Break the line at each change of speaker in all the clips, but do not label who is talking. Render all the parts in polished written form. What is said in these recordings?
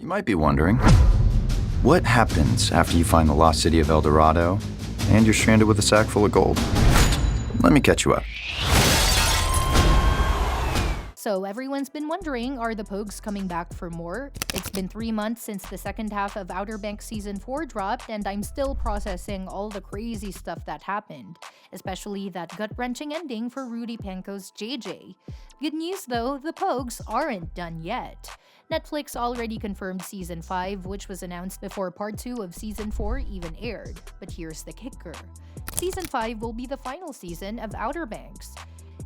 You might be wondering, what happens after you find the lost city of El Dorado and you're stranded with a sack full of gold? Let me catch you up.
So everyone's been wondering, are the Pogues coming back for more? It's been 3 months since the second half of Outer Banks Season 4 dropped, and I'm still processing all the crazy stuff that happened, especially that gut-wrenching ending for Rudy Panko's JJ. Good news though, the Pogues aren't done yet. Netflix already confirmed Season 5, which was announced before Part 2 of Season 4 even aired. But here's the kicker. Season 5 will be the final season of Outer Banks.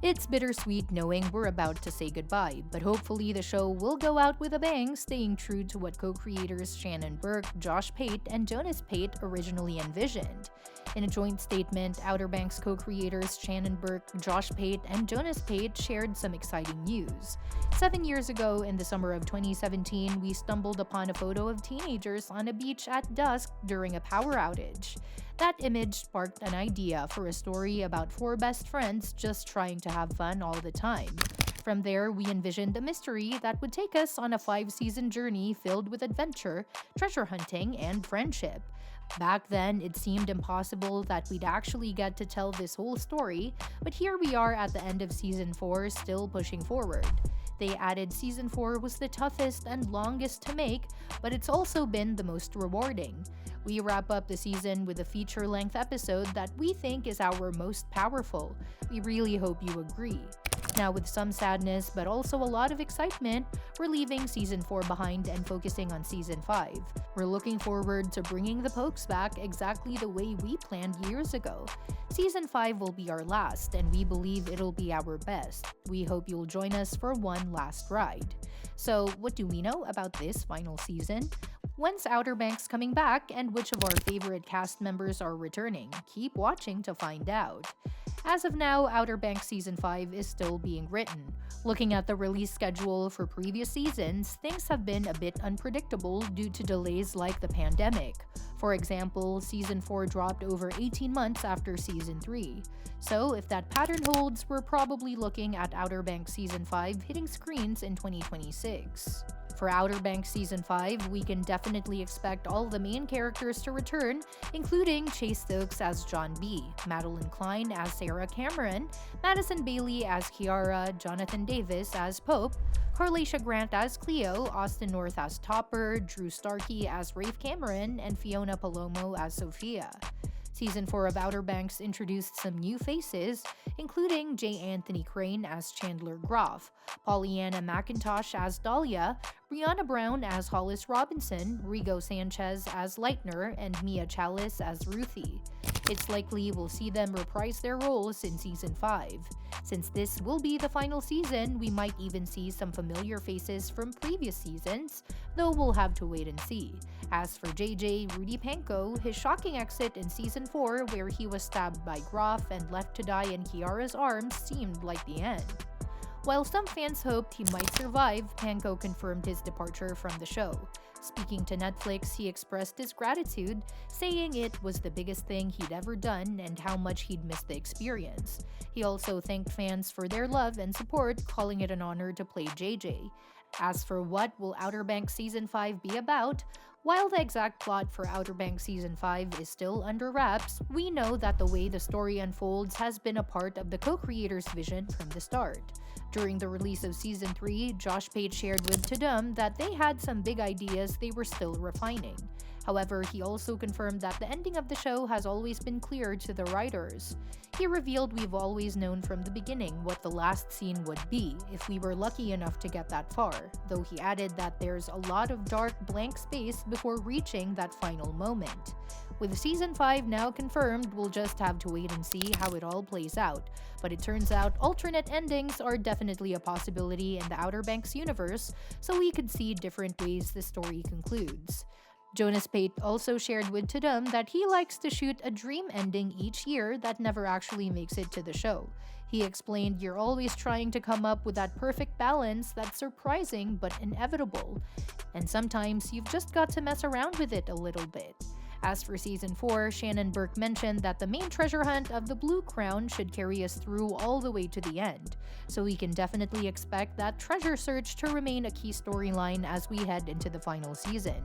It's bittersweet knowing we're about to say goodbye, but hopefully the show will go out with a bang, staying true to what co-creators Shannon Burke, Josh Pate, and Jonas Pate originally envisioned. In a joint statement, Outer Banks co-creators Shannon Burke, Josh Pate, and Jonas Pate shared some exciting news. 7 years ago, in the summer of 2017, we stumbled upon a photo of teenagers on a beach at dusk during a power outage. That image sparked an idea for a story about 4 best friends just trying to have fun all the time. From there, we envisioned a mystery that would take us on a 5-season journey filled with adventure, treasure hunting, and friendship. Back then, it seemed impossible that we'd actually get to tell this whole story, but here we are at the end of Season 4, still pushing forward. They added Season 4 was the toughest and longest to make, but it's also been the most rewarding. We wrap up the season with a feature-length episode that we think is our most powerful. We really hope you agree. Now, with some sadness but also a lot of excitement, we're leaving Season 4 behind and focusing on Season 5. We're looking forward to bringing the Pogues back exactly the way we planned years ago. Season 5 will be our last, and we believe it'll be our best. We hope you'll join us for one last ride. So, what do we know about this final season? When's Outer Banks coming back, and which of our favorite cast members are returning? Keep watching to find out. As of now, Outer Banks Season 5 is still being written. Looking at the release schedule for previous seasons, things have been a bit unpredictable due to delays like the pandemic. For example, Season 4 dropped over 18 months after Season 3. So, if that pattern holds, we're probably looking at Outer Banks Season 5 hitting screens in 2026. For Outer Banks Season 5, we can definitely expect all the main characters to return, including Chase Stokes as John B., Madelyn Cline as Sarah Cameron, Madison Bailey as Kiara, Jonathan Davis as Pope, Carlacia Grant as Cleo, Austin North as Topper, Drew Starkey as Rafe Cameron, and Fiona Palomo as Sophia. Season 4 of Outer Banks introduced some new faces, including J. Anthony Crane as Chandler Groff, Pollyanna McIntosh as Dahlia, Brianna Brown as Hollis Robinson, Rigo Sanchez as Leitner, and Mia Chalice as Ruthie. It's likely we'll see them reprise their roles in Season 5. Since this will be the final season, we might even see some familiar faces from previous seasons, though we'll have to wait and see. As for JJ, Rudy Panko, his shocking exit in Season 4 where he was stabbed by Groff and left to die in Kiara's arms seemed like the end. While some fans hoped he might survive, Panko confirmed his departure from the show. Speaking to Netflix, he expressed his gratitude, saying it was the biggest thing he'd ever done and how much he'd missed the experience. He also thanked fans for their love and support, calling it an honor to play JJ. As for what will Outer Banks Season 5 be about, while the exact plot for Outer Banks Season 5 is still under wraps, we know that the way the story unfolds has been a part of the co-creators' vision from the start. During the release of Season 3, Josh Pate shared with Tudum that they had some big ideas they were still refining. However, he also confirmed that the ending of the show has always been clear to the writers. He revealed we've always known from the beginning what the last scene would be, if we were lucky enough to get that far, though he added that there's a lot of dark blank space before reaching that final moment. With Season 5 now confirmed, we'll just have to wait and see how it all plays out, but it turns out alternate endings are definitely a possibility in the Outer Banks universe, so we could see different ways the story concludes. Jonas Pate also shared with Tudum that he likes to shoot a dream ending each year that never actually makes it to the show. He explained, "You're always trying to come up with that perfect balance that's surprising but inevitable. And sometimes you've just got to mess around with it a little bit." As for Season 4, Shannon Burke mentioned that the main treasure hunt of the Blue Crown should carry us through all the way to the end, so we can definitely expect that treasure search to remain a key storyline as we head into the final season.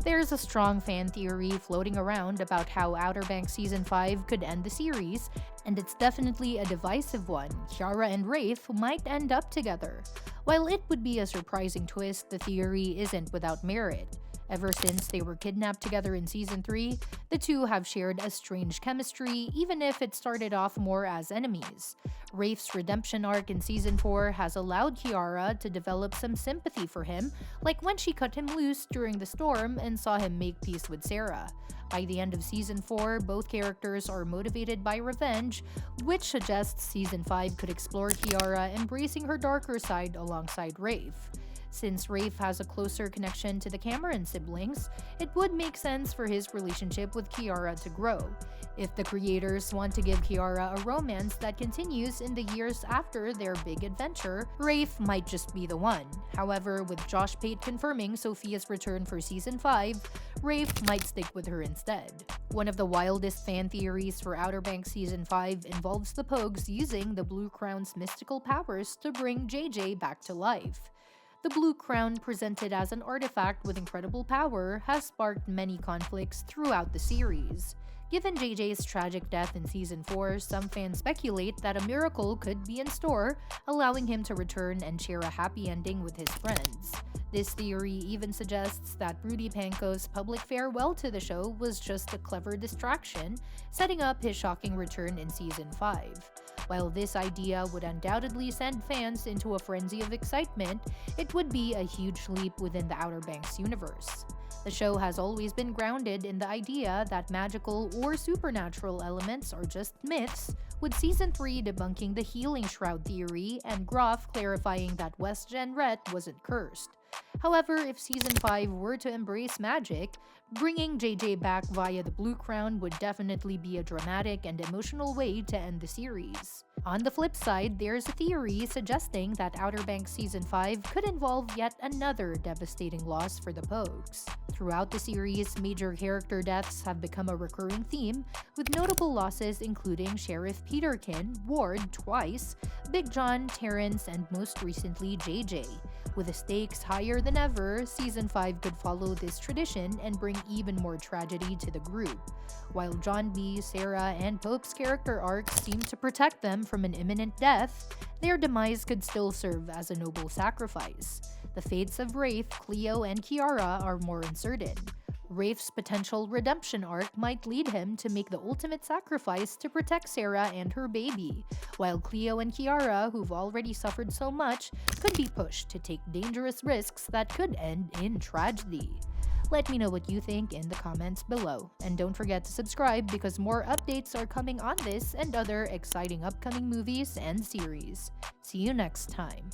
There's a strong fan theory floating around about how Outer Banks Season 5 could end the series, and it's definitely a divisive one. Kiara and Rafe might end up together. While it would be a surprising twist, the theory isn't without merit. Ever since they were kidnapped together in Season 3, the two have shared a strange chemistry, even if it started off more as enemies. Rafe's redemption arc in Season 4 has allowed Kiara to develop some sympathy for him, like when she cut him loose during the storm and saw him make peace with Sarah. By the end of Season 4, both characters are motivated by revenge, which suggests Season 5 could explore Kiara embracing her darker side alongside Rafe. Since Rafe has a closer connection to the Cameron siblings, it would make sense for his relationship with Kiara to grow. If the creators want to give Kiara a romance that continues in the years after their big adventure, Rafe might just be the one. However, with Josh Pate confirming Sophia's return for Season 5, Rafe might stick with her instead. One of the wildest fan theories for Outer Banks Season 5 involves the Pogues using the Blue Crown's mystical powers to bring JJ back to life. The Blue Crown, presented as an artifact with incredible power, has sparked many conflicts throughout the series. Given JJ's tragic death in Season 4, some fans speculate that a miracle could be in store, allowing him to return and share a happy ending with his friends. This theory even suggests that Rudy Panko's public farewell to the show was just a clever distraction, setting up his shocking return in Season 5. While this idea would undoubtedly send fans into a frenzy of excitement, it would be a huge leap within the Outer Banks universe. The show has always been grounded in the idea that magical or supernatural elements are just myths, with Season 3 debunking the healing shroud theory and Groff clarifying that West-Gen Rhett wasn't cursed. However, if Season 5 were to embrace magic, bringing JJ back via the Blue Crown would definitely be a dramatic and emotional way to end the series. On the flip side, there's a theory suggesting that Outer Banks Season 5 could involve yet another devastating loss for the Pogues. Throughout the series, major character deaths have become a recurring theme, with notable losses including Sheriff Peterkin, Ward twice, Big John, Terrence, and most recently JJ. With the stakes higher than ever, Season 5 could follow this tradition and bring even more tragedy to the group. While John B., Sarah, and Pope's character arcs seem to protect them from an imminent death, their demise could still serve as a noble sacrifice. The fates of Rafe, Cleo, and Kiara are more uncertain. Rafe's potential redemption arc might lead him to make the ultimate sacrifice to protect Sarah and her baby, while Cleo and Kiara, who've already suffered so much, could be pushed to take dangerous risks that could end in tragedy. Let me know what you think in the comments below, and don't forget to subscribe because more updates are coming on this and other exciting upcoming movies and series. See you next time.